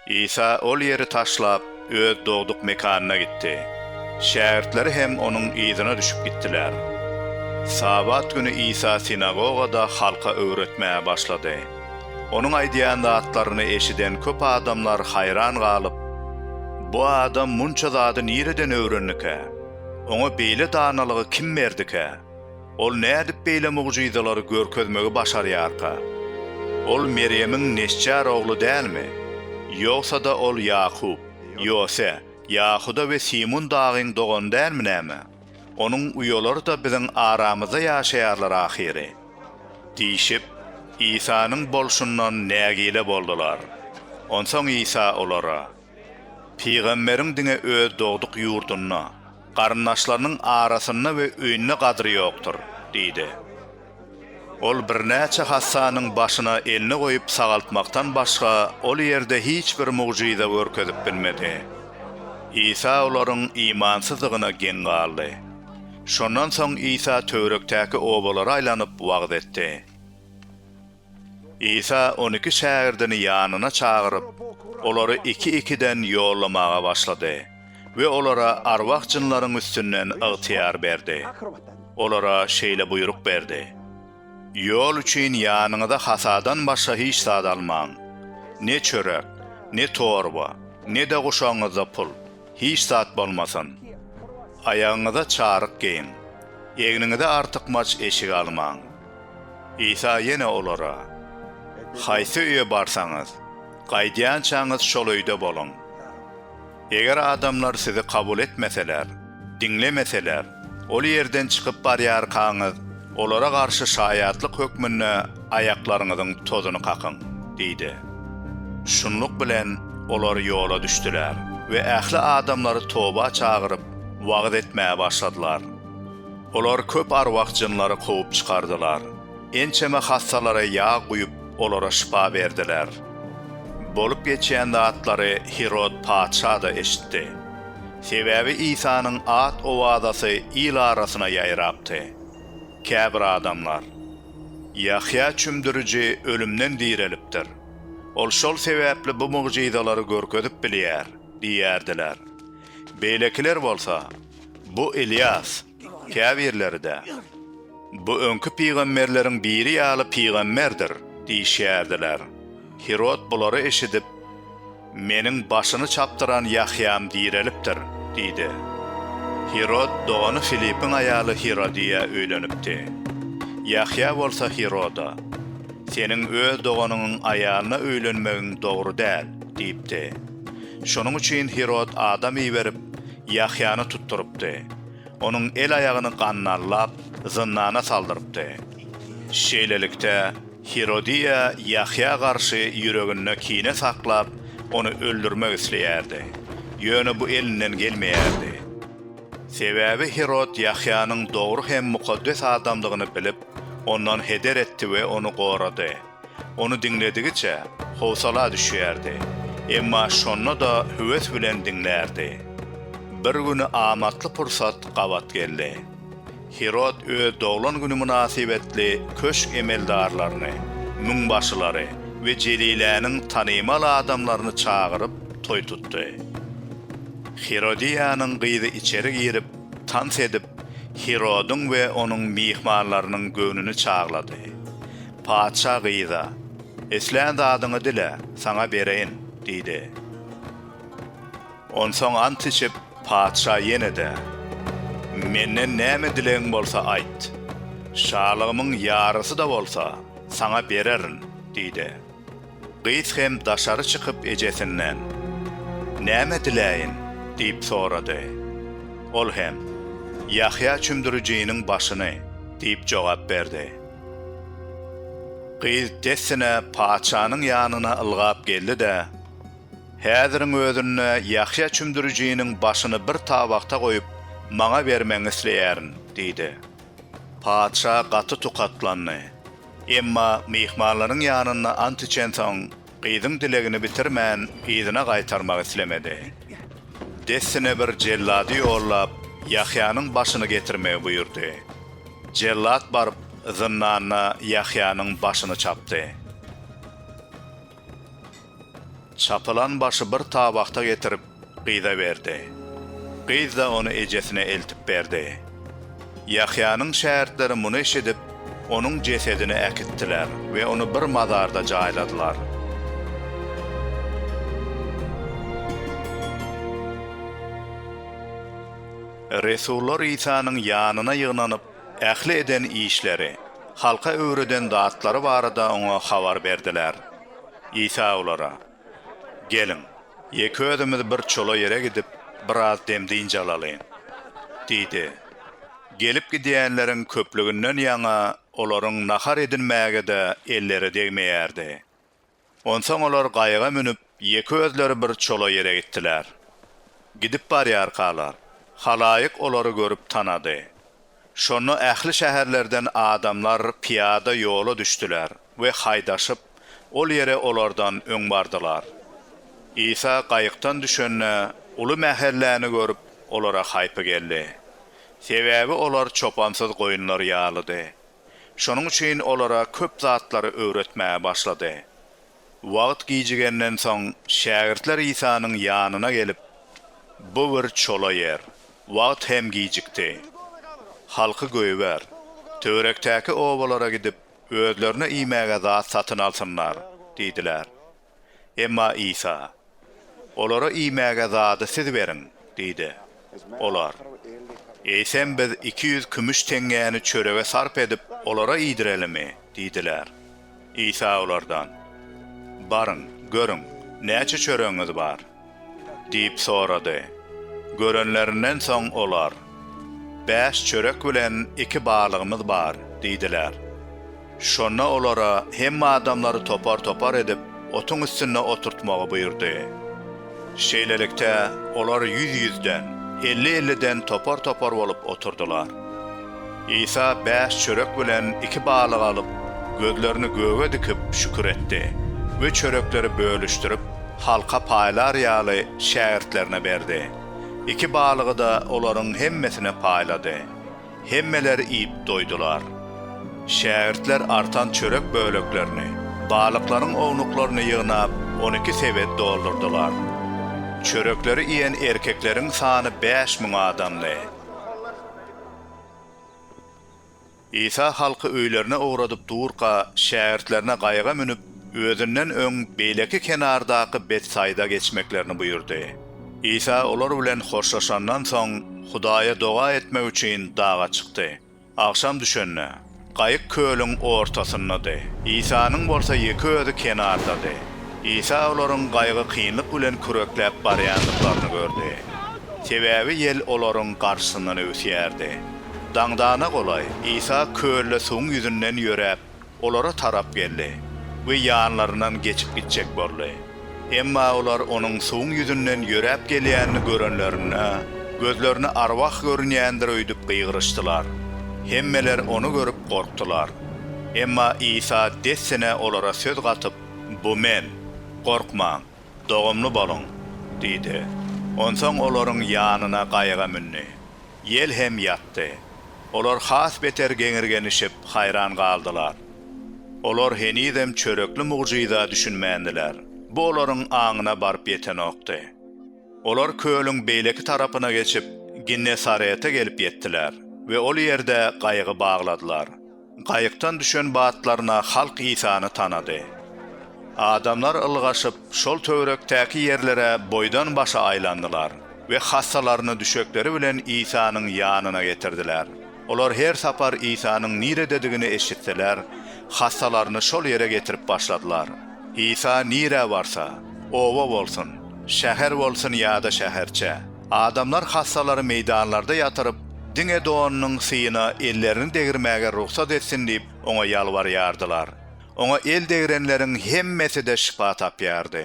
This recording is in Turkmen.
İsa ol yeri taşlap öz doğduk mekanına gitti. Şägirdleri hem onun izine düşüp gittiler. Sabat günü İsa sinagogada halka öğretmeye başladı. Onun aýdýan zatlaryny eşiden köp adamlar hayran galyp, bu adam munça zady nireden öwrenike? Oňa beýle danalygy kim berdike? Ol nädip beýle mugjizaları görkezmegi başarýarka? Ol Meryemiň neçär ogly dälmi? Ýogsa da ol Ýakup, ýose Ýahuda we Simon dagyň dogan dälmi näme? Onuň uýalary da biziň aramyzda ýaşaýarlar ahiri. Diýişip, İsa'nın bolşundan nägile boldular. Onsoň İsa olara, Peýgamberiň diňe öz dogduk ýurduny, garyndaşlarynyň arasyna we öýüne gadry ýokdur, diýdi. Ol birnäçe hassanyň başyna elini goýup sagaltmaktan başga ol ýerde hiç bir mugjiza görkezip bilmedi. İsa olaryň imansyzlygyna gen galdy. Şondan soň İsa töwerekdäki obalary aýlanyp wagt etdi. İsa 12 şägirdini ýanyna çagyryp, olary iki-ikiden ýollamaga başlady we olara arwah jynlaryň üstünden ygtyýar berdi. Olara şeýle buyruk berdi: Ýol üçin ýanyňyza hasadan başga hiç zat almaň. Ne çörek, ne torba, ne de goşaňyzda pul, hiç zat bolmasyn. Aýagyňyza çaryk giyin, egniňizde artyk maç eşik almaň. İsa ýene olara: Haýsy öýe barsaňyz, gaýdýan çaňyz şol öýde boluň. Eger adamlar sizi kabul etmeseler, dinlemeseler, ol ýerden çykyp barýarkaňyz, olara garşy şaýatlyk hökmüne aýaklaryňyzyň tozuny kakyň, diýdi. Şunluk bilen olar ýola düşdiler we ähli adamlary toba çagyryp wagt etmäge başladylar. Olar köp arwah jynlary kowyp çykardylar. Ençeme hassalara ýağ guýup olara şifa berdiler. Bolup geçen zatlary Herod paça da eşitdi. Sebäbi İsa'nın at owazasy il arasyna ýaýrapdy. Käbir adamlar, Yahya çümdürüji ölümden dirilipdir. Ol şol sebäpli bu mugjizalary görkezip bilýär, diýerdiler. Beýlekiler bolsa, bu Elias, käbirleri de, bu öňkü peýgamberleriň biri ýaly peýgamberdir, diýişýärdiler. Herod bulary eşidip, meniň başyny çapdyran Yahyam dirilipdir, diýdi. Herod doğanı Filipin ayalı Herodiya öýlenipdi. Yahya bolsa Heroda, senin öz doğanının ayağına öýlenmegiň dogry däl, diýipdi. Şonuň üçin Herod adam iýerip Yahyany tutturupdy. Onuň el ayagyny gannarlap, zynnana saldyrypdy. Şeýlelikde Herodiya Yahya garşy ýüreginde kine saklap, onu öldürmek isleýärdi. Ýöne bu elinden gelmeýärdi. Sebäbi Herod Yahyanyň dogry hem mukaddes adamlygyny bilip, ondan heder etdi we onu gorady. Onu dinledigiçe howsala düşýärdi. Emma şonda da höwes bilen dinlärdi. Bir güni amatly pursat gabat geldi. Herod öz doglan güni münasibetli köşk emeldarlaryny, müňbaşylary we jeliläniň tanymaly adamlaryny çagyryp toý tutdy. Herodiýanyň gyzy içeri girip, tans edip, Herodyň we onuň mihmanlarynyň göwnüni çaglady. Paça gyza, "Eslän zadyňy dile, saňa bereýin," diýdi. Onsoň ant içip, paça ýene-de, "Menden näme dileň bolsa aýt. Şalygymyň ýarysy da bolsa, saňa bererin," diýdi. Gyz hem daşary çykyp ejesinden, "Näme dileýin?" diýip sorady. Ol hem, "Yahya çümdürüjiniň başyny," diýip jogap berdi. Gyz dessine paçanyň ýanyna ylgap geldi-de, "Häziriň özüne Yahya çümdürüjiniň başyny bir tabakda goýup, maňa bermeňi isleýärin," diýdi. Paça gaty tukatlandy. Emma mihmanlaryň ýanyna ant içen soň, gyzyň dilegini bitirmän ýzyna gaýtarmak islemedi. Dessine bir jellady ýollap, Yahyanyň başyny getirmegi buyurdy. Jellat barıp, zynnana Yahyanyň başyny çapdy. çapılan başı bir tabakta getirip qıyda verdi. Qıyz da onu ejesine eltip berdi. Yahya'nın şähertleri bunu eşidip, onun cesedini ekittiler ve onu bir mazarda jayladılar. Resullar İsa'nın yanına yığınanıp, ähli eden işleri, halka öwreden daatlary barada ona habar berdiler. İsa olara, gelin, ýeki ödümüz bir çola yere gidip, biraz demdiýince alalyň, diýdi. Gelip gidiýänleriň köplüginden ýaňa olaryň nahar edilmäge de elleri degmeýärdi. Onsoň olar gaýga münüp, ýeki özleri bir çola yere gittiler. Gidip barýarkalar. Halaýyk olary görüp tanady. Şonu ähli şäherlerden adamlar piyada ýola düşdüler we haýdaşyp ol ýere olardan öň bardylar. İsa gaýykdan düşenne uly mähelläni görüp olara haýpy geldi. Sebäbi olar çopansyz goýunlar ýalydy. Şonuň üçin olara köp zatlary öwretmäge başlady. Wagt giýjigenden soň şägirdler İsa'nyň ýanyna gelip, bu bir çola yer. Wagt hem giýjikdi. Halky göýber. Törektäki owalara gidip özlerine iýmäge zat satyn alsynlar, diýdiler. Emma İsa, olara iýmäge zady siz berin, diýdi. Olar, sen biz 200 kümüş teňgäni çörege sarp edip olara iýdirelimmi, diýdiler. İsa olardan, barın, görün, näçe çöreňiz bar, diýip sorady. Görenlerinden soň olar, 5 çörek bilen 2 balygymyz bar, diýdiler. Şonna olara hemme adamlary topar edip, otuň üstüne oturtmagy buyurdy. Şeýlelikde olar 100-100den, 50-50den topar bolup oturdular. İsa 5 çörek bilen 2 balyg alyp, gözlerini göwe dikip şükür etdi we çörekleri bölüşdirip, halka paýlar ýaly şägirdlerine berdi. 2 balygy da olaryň hemmesine paýlady. Hemmeleri iýip doýdular. Şägirdler artan çörek böleklerini, balyklaryň ownuklaryny ýygnap 12 sebet doldurdular. Çörekleri iýen erkekleriň sany 5000 adamdy. İsa halky öýlerine owradyp durqa şägirdlerine gaýga münüp, özünden öň beýleki kenardaky Betsaida geçmeklerini buyurdy. İsa olar bilen hoşlaşandan soň Hudaýa doga etmek üçin dağa çykdy. Akşam düşenne gaýyk köýüň ortasyndady. İsa'nyň bolsa ýeki özi kenardady. İsa olaryň gaýgy kynlyk bilen kürekläp barýanlyklaryny gördi. Sebäbi ýel olaryň garşysyndan ösýärdi. Daňdana golay İsa köýle suň ýüzünden ýörep olara tarap geldi we ýanlaryndan geçip gitjek boldy. Emma olar onun suň ýüzünden ýörep gelýänini görenlerine, gözlerini arwah görünýändir öýdüp gıýgyryşdylar. Hemmeler onu görüp korktular. Emma İsa dessine olara söz gatyp, bu men, korkmaň, dogumly bolun, diýdi. Onsoň olaryň ýanyna gaýga münni. Ýel hem ýatdy. Olar has beter geňirgenişip haýran galdylar. Olar henidem çörekli mugyza düşünmändiler. Bu olaryň aňyna baryp ýeten okdy. Olar köýüň beýleki tarapyna geçip Ginnesareta gelip ýetdiler we ol ýerde gaýgy bagladylar. Gaýykdan düşen batlaryna halk İsa'ny tanady. Adamlar ylgaşyp şol töwerekdäki ýerlere boydan başa aýlandylar we hassalaryny düşekleri bilen İsa'nyň ýanyna getirdiler. Olar her sapar İsa'nyň nire dedigini eşitdiler, hassalaryny şol ýere getirip başladylar. İsa nire varsa, owa bolsun, şäher bolsun ýa-da şäherçe. Adamlar hassalary meýdanlarda ýatyryp, diňe doğanyň syýyna ellerini degirmäge ruhsat etsin diýip oňa ýalbarýardylar. Oňa el degirenleriň hemmesi de şifa tapýardy.